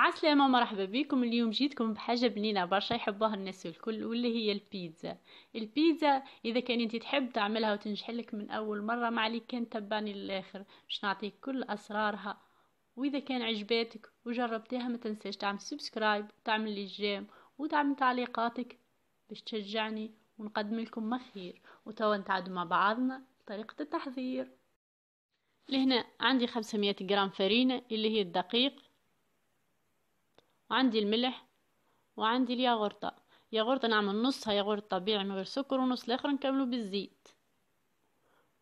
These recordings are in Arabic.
عسلامة، مرحبا بكم. اليوم جيتكم بحاجة بنينة برشا يحبوها الناس الكل، واللي هي البيتزا. اذا كان انت تحب تعملها وتنجحلك من اول مرة، ما عليك كان تبعني للاخر باش نعطيك كل اسرارها. واذا كان عجباتك وجربتيها ما تنساش تعمل سبسكرايب وتعمل لي جيم وتعمل تعليقاتك باش تشجعني ونقدم لكم ما خير. وتوا نتعدوا مع بعضنا طريقة التحضير. لهنا عندي 500 جرام فرينة اللي هي الدقيق، وعندي الملح، وعندي ياغورتة نعمل نصها ياغورت طبيعي من غير سكر، ونص الاخر نكمله بالزيت.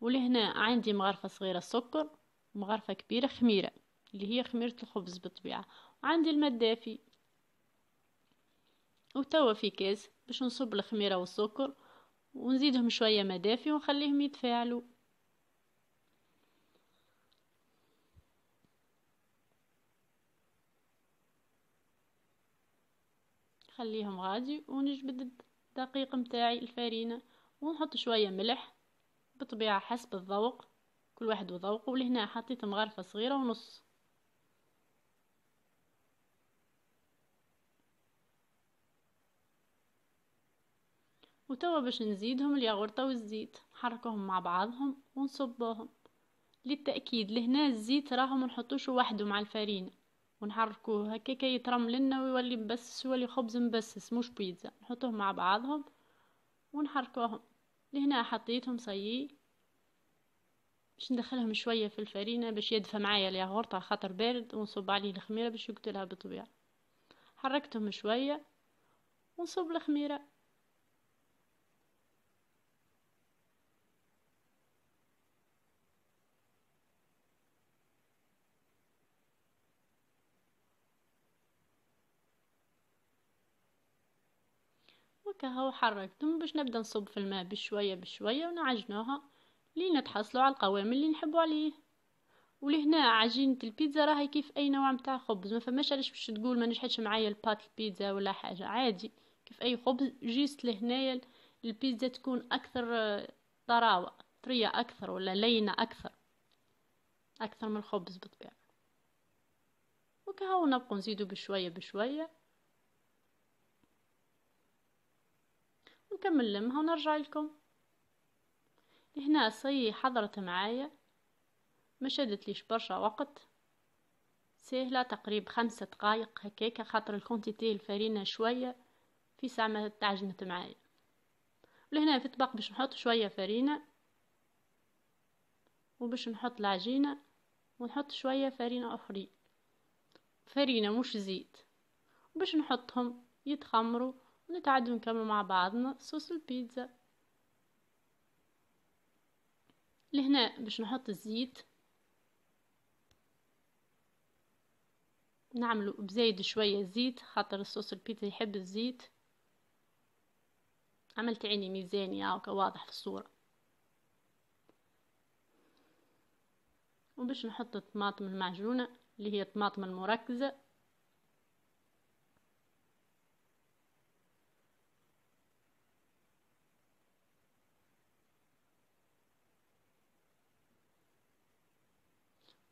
ولهنا عندي مغرفة صغيرة سكر، ومغرفة كبيرة خميرة اللي هي خميرة الخبز بالطبيعة، وعندي الماء الدافي. وتوا في كاس باش نصب الخميرة والسكر ونزيدهم شوية ماء دافي ونخليهم يتفاعلوا. خليهم غادي ونجبد الدقيق متاعي الفارينة، ونحط شوية ملح بطبيعة حسب الذوق، كل واحد وذوقه. ولهنا حطيت مغرفة صغيرة ونص. وتوا باش نزيدهم الياغورتة والزيت، نحركوهم مع بعضهم ونصبوهم. للتأكيد لهنا الزيت راهم نحطوش وحده مع الفرينة، ونحركوه هكاكا يترم لنا ويولي مبسس، يولي خبز مبسس مش بيتزا. نحطوهم مع بعضهم ونحركوهم. لهنا حطيتهم صيي باش ندخلهم شوية في الفرينة باش يدفى معايا الياغورت على خاطر بارد، ونصب عليه الخميرة باش يقتلها بالطبيعة. حركتهم شوية ونصب الخميرة. وكهو حركتهم باش نبدا نصب في الماء بشويه بشويه ونعجنوها لين نتحصلوا على القوام اللي نحبوا عليه. ولهنا عجينه البيتزا راهي كيف اي نوع متاع خبز، ما فماش علاش باش تقول ما نجحتش معايا البات البيتزا ولا حاجه، عادي كيف اي خبز. جيست لهنايا البيتزا تكون اكثر طراوه، طريه اكثر ولا لينه اكثر من الخبز بالطبيعه. وكهو نبقى نزيدو بشويه بشويه ونكمل لمها ونرجع لكم. هنا صي حضرت معايا، ما شدت ليش برشا وقت، سهلة تقريبا 5 دقايق هكاكا، خاطر الكونتيتي الفرينة شوية في ساعة ما تعجنت معايا. ولهنا في طبق باش نحط شوية فرينة، وباش نحط العجينة، ونحط شوية فرينة أخرين، فرينة مش زيت، وباش نحطهم يتخمروا ونتعدوا نكمل مع بعضنا صوص البيتزا. لهنا باش نحط الزيت، نعمله بزايد شوية زيت خاطر الصوص البيتزا يحب الزيت. عملت عيني ميزاني هاكا واضح في الصورة. وباش نحط الطماطم المعجونة اللي هي الطماطم المركزة،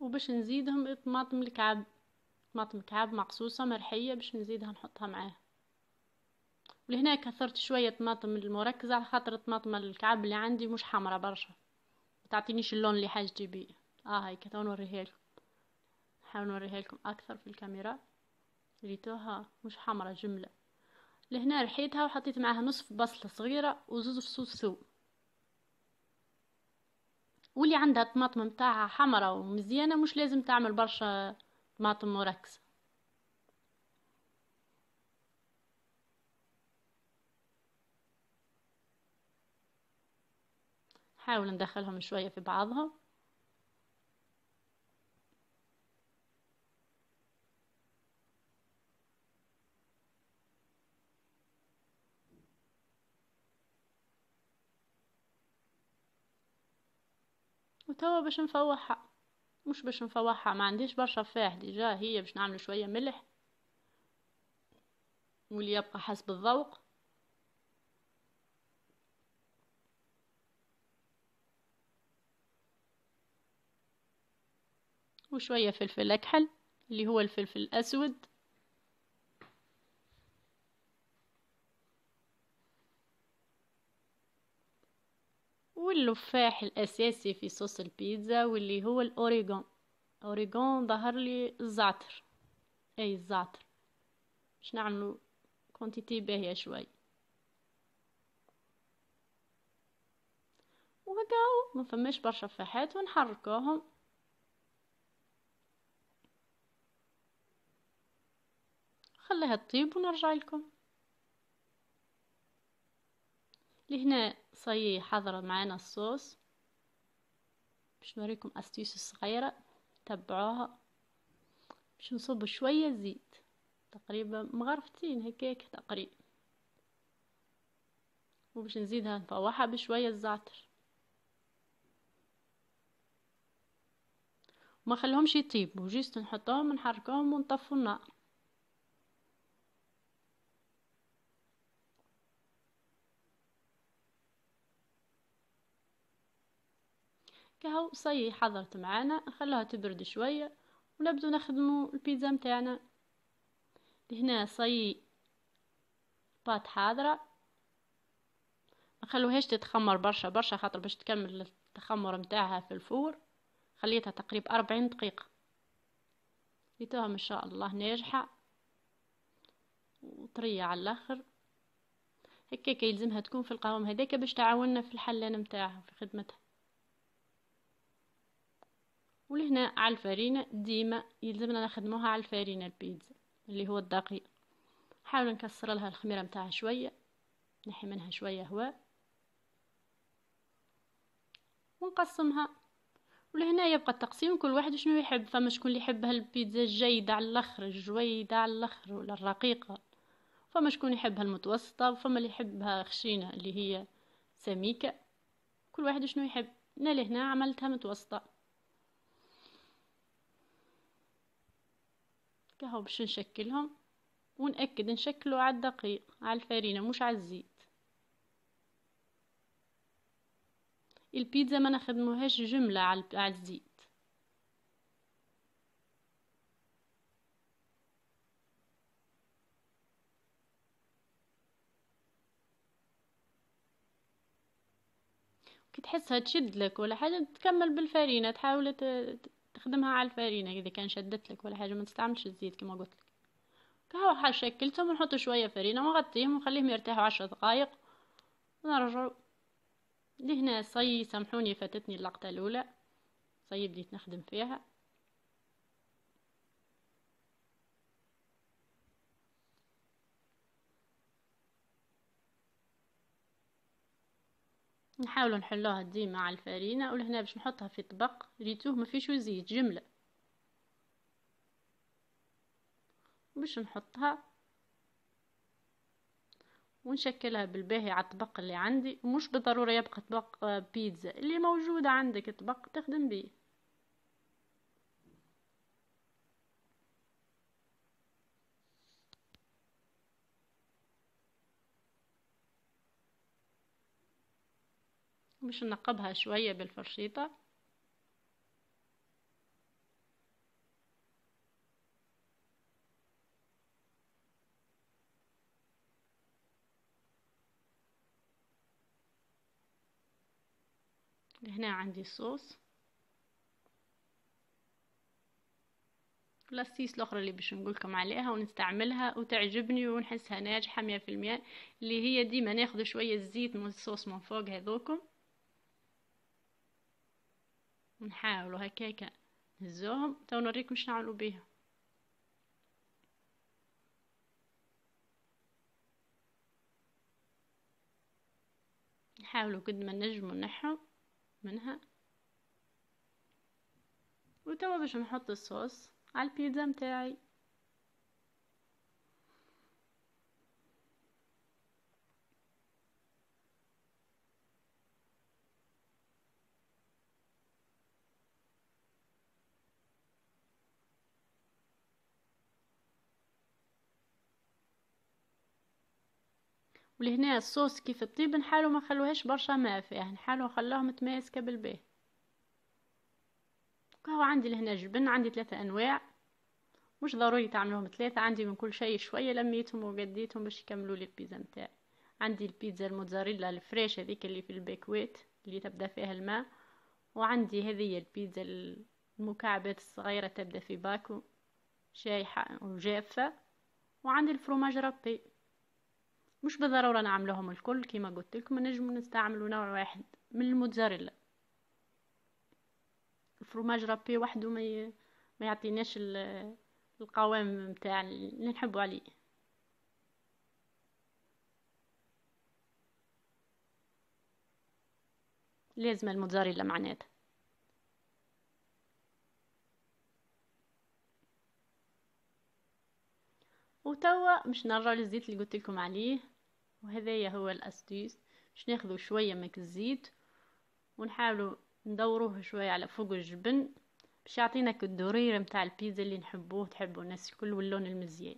وباش نزيدهم الطماطم الكعب، طماطم كعب مقصوصة مرحية باش نزيدها نحطها معاه. ولهنا كثرت شوية طماطم المركزة على خاطر الطماطم الكعب اللي عندي مش حمرة برشا، متعطينيش اللون اللي حاجتي بيه. هاي كتا نوريها لكم، نحاول نوريها لكم اكثر في الكاميرا. ريتوها مش حمرة جملة. لهنا رحيتها وحطيت معاها نصف بصلة صغيرة وزوز فصوص ثوم. واللي عندها طماطم متاعها حمرة ومزيانة مش لازم تعمل برشا طماطم مركزة. حاول ندخلهم شوية في بعضهم. وتوا باش نفوحها، مش باش نفوحها، ما عنديش برشا فاح ديجا، هي باش نعمل شوية ملح واللي يبقى حسب الذوق، وشوية فلفل أكحل اللي هو الفلفل الأسود، واللفاح الاساسي في صوص البيتزا واللي هو الاوريغون. اوريغون ظهر لي الزعتر، اي الزعتر، باش نعملو كونتيتي باهية شوي. وهكاو ما فماش برشا فاحات ونحركوهم. خليها تطيب ونرجع لكم. لهنا صاي حضر معانا الصوص، باش نوريكم استيس صغيرة تبعوها. باش نصب شوية زيت، تقريبا مغرفتين هكاك تقريبا، وباش نزيدها نفوحها بشوية الزعتر، وما خليهمش يطيبوا، جيست نحطهم ونحركوهم ونطفوا النار. كهو صي حضرت معانا، نخلوها تبرد شوية ونبدو نخدمو البيتزا متاعنا. هنا صي بات حاضرة، ما خلوهاش تتخمر برشا برشا خاطر باش تكمل التخمر متاعها في الفور. خليتها تقريبا 40 دقيقة، لقيتوها ما شاء الله ناجحة وطرية على الاخر. هكاك يلزمها تكون في القوام هذاك باش تعاوننا في الحلان متاعها في خدمتها. ولهنا على الفرينة ديما يلزمنا نخدموها على الفرينة البيتزا اللي هو الدقيق. حاول نكسر لها الخميرة متاعها شوية، نحي منها شوية هواء ونقسمها. ولهنا يبقى التقسيم كل واحد شنو يحب. فما شكون اللي يحبها البيتزا الجيدة على الاخر، الجويدة على الاخر، ولا الرقيقة. فما شكون يحبها المتوسطة، وفما اللي يحبها خشينة اللي هي سميكة. كل واحد شنو يحب. انا لهنا عملتها متوسطة. كهو باش نشكلهم ونأكد نشكله على الدقيق على الفرينة مش على الزيت. البيتزا ما نخدموهاش جملة على الزيت. كي تحسها تشد لك ولا حاجة تكمل بالفرينة، تحاول تخدمها على الفرينة. اذا كان شدت لك ولا حاجة ما تستعملش الزيت كما قلت لك. كهو حال شكلتهم ونحط شوية فرينة ونغطيهم ونخليهم يرتاحوا 10 دقائق ونرجعوا. لهنا صي سامحوني فاتتني اللقطة الاولى، صي بديت نخدم فيها. نحاول نحلوها ديما على الفرينة. ولهنا باش نحطها في طبق ريتوه ما فيش زيت جملة، باش نحطها ونشكلها بالباهي على الطبق اللي عندي. ومش بالضرورة يبقى طبق بيتزا، اللي موجود عندك طبق تخدم بيه. باش نقبها شوية بالفرشيطة. هنا عندي الصوص اللاستيس الاخرى اللي باش نقولكم عليها ونستعملها وتعجبني ونحسها ناجحة 100%، اللي هي ديما ناخذ شوية زيت من الصوص من فوق هذوكم ونحاولوا هكاكا نهزوهم. تو نوريكم شنو نعملوا بيهم. نحاولوا قد ما نجموا نحو منها. وتوا باش نحط الصوص على البيتزا متاعي. ولهنا الصوص كيف الطيب نحاولوا ما نخلوهاش برشا ماء فيها، نحاولوا نخلوها متماسكه بالباه. وهو عندي لهنا جبن، عندي 3 انواع، مش ضروري تعملوهم 3، عندي من كل شيء شويه لميتهم وقديتهم باش يكملوا لي البيتزا متاعي. عندي البيتزا الموتزاريلا الفريش هذيك اللي في البيكويت اللي تبدا فيها الماء، وعندي هذه البيتزا المكعبات الصغيرة تبدا في باكو شايحة وجافة، وعندي الفروماج رابي. مش بالضرورة نعملهم الكل، كما قلت لكم نجم نستعملوا نوع واحد من الموتزاريلا. الفروماج رابي وحده ما يعطيناش القوام متاع اللي نحبوا عليه. لازم الموتزاريلا معناتها. وتوا مش نرجع للزيت اللي قلت لكم عليه، وهذايا هو الاسديس. باش ناخذوا شويه من الزيت ونحاولوا ندوروه شويه على فوق الجبن باش يعطينا الدوريره متاع البيتزا اللي نحبوه تحبوا الناس الكل، واللون المزيان.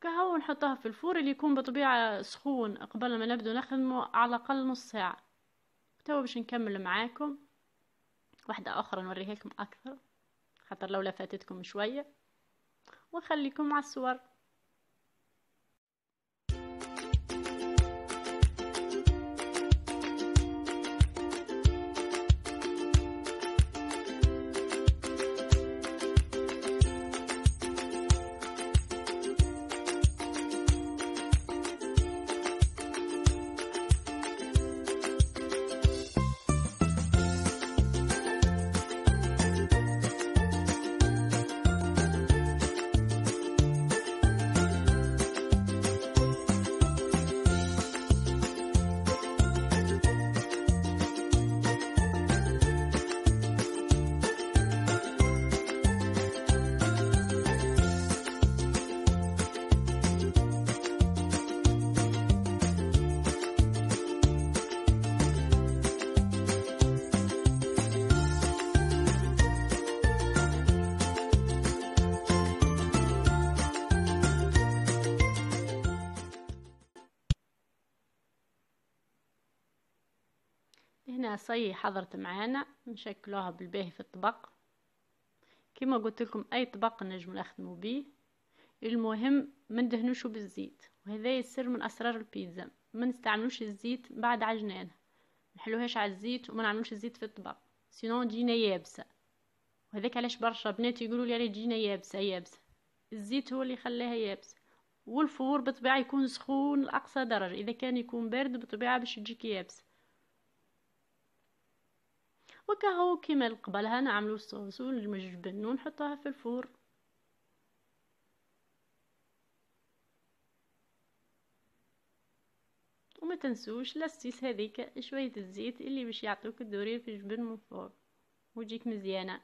كهو نحطها في الفور اللي يكون بطبيعه سخون قبل ما نبدو نخدمه على الاقل نص ساعه. توا باش نكمل معاكم واحده اخرى نوريها لكم اكثر، خاطر لو فاتتكم شويه، ونخليكم مع الصور. هنا صي حضرت معانا نشكلوها بالباهي في الطبق. كما قلت لكم اي طبق نجم نخدموا به، المهم ما ندهنوش بالزيت، وهذا السر من اسرار البيتزا. ما نستعملوش الزيت بعد عجنانها، نحلوهاش على الزيت وما نعملوش الزيت في الطبق، سينون تجينا يابسه. وهذاك علاش برشا بنات يقولوا لي راه تجينا يابسه. الزيت هو اللي خلاها يابسه. والفور بطبيعه يكون سخون لاقصى درجه، اذا كان يكون بارد بطبيعه باش تجيك يابسه. وكهو كيما قبلها نعملو الصوص والجبن ونحطها في الفور. وما تنسوش لاستيس هذيك شويه الزيت اللي باش يعطوك الدورير في الجبن من فوق وتجيك مزيانه.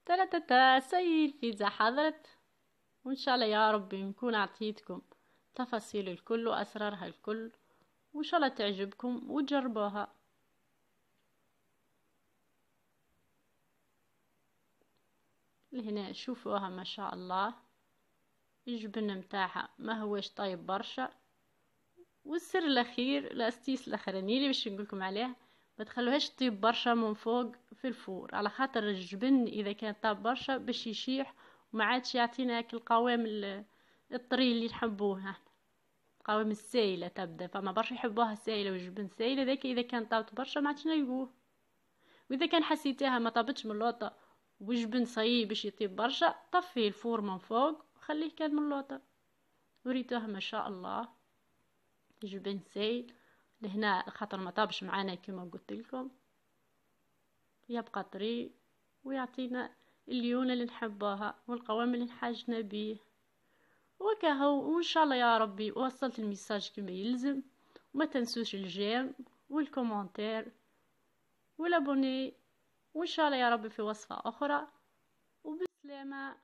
تلاتة سي البيتزا حضرت، وان شاء الله يا ربي نكون اعطيتكم تفاصيل الكل واسرارها الكل، وان شاء الله تعجبكم وتجربوها. لهنا شوفوها ما شاء الله، الجبن متاعها ما هوش طيب برشا. والسر الاخير الاستيس الاخراني اللي باش نقولكم عليه، ما تخلوهاش طيب برشا من فوق في الفور، على خاطر الجبن اذا كان طاب برشا باش يشيح وما عادش يعطينا هاك القوام الطري اللي نحبوه. القوام السايله تبدا، فما برشا يحبوها سايله والجبن سايله، ذاك اذا كان طابت برشا ما عادش نلقوه. واذا كان حسيتيها ما طابتش من اللوطه وجبن صايب باش يطيب برشا، طفي الفور من فوق وخليه كان من اللوطه. وريتوها ما شاء الله جبن سايل. لهنا خاطر ما طابش معانا كما قلت لكم، يبقى طري ويعطينا الليونه اللي نحبوها والقوام اللي نحاجنا بيه. وكهو وان شاء الله يا ربي وصلت الميساج كما يلزم. وما تنسوش الجيم والكومنتير والابوني، وان شاء الله يا ربي في وصفه اخرى. وبسلامه.